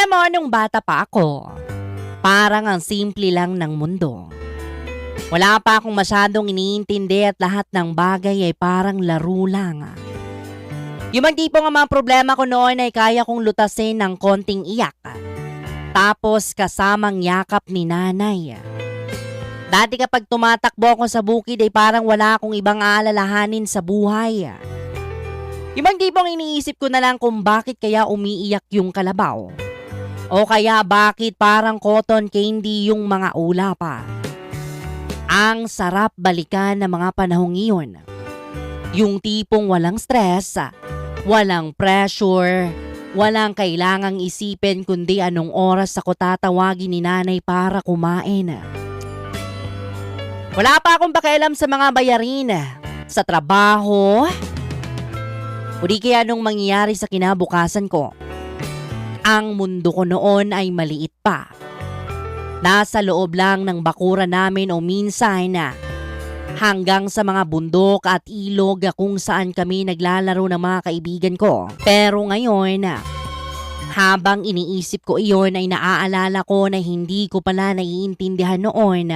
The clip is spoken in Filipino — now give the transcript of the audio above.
Alam mo, nung bata pa ako, parang ang simple lang ng mundo. Wala pa akong masyadong iniintindi at lahat ng bagay ay parang laro lang. Yung mga tipong ang mga problema ko noon ay kaya kong lutasin ng konting iyak. Tapos kasamang yakap ni nanay. Dati kapag tumatakbo ako sa bukid ay parang wala akong ibang aalalahanin sa buhay. Yung mga tipong iniisip ko na lang kung bakit kaya umiiyak yung kalabaw. O kaya bakit parang cotton candy yung mga ulapa. Ang sarap balikan ng mga panahong iyon. Yung tipong walang stress, walang pressure, walang kailangang isipin kundi anong oras ako tatawagin ni nanay para kumain. Wala pa akong pakialam sa mga bayarin, sa trabaho, o di kaya anong mangyayari sa kinabukasan ko. Ang mundo ko noon ay maliit pa. Nasa loob lang ng bakuran namin o minsan hanggang sa mga bundok at ilog kung saan kami naglalaro ng mga kaibigan ko. Pero ngayon, habang iniisip ko iyon ay naaalala ko na hindi ko pala naiintindihan noon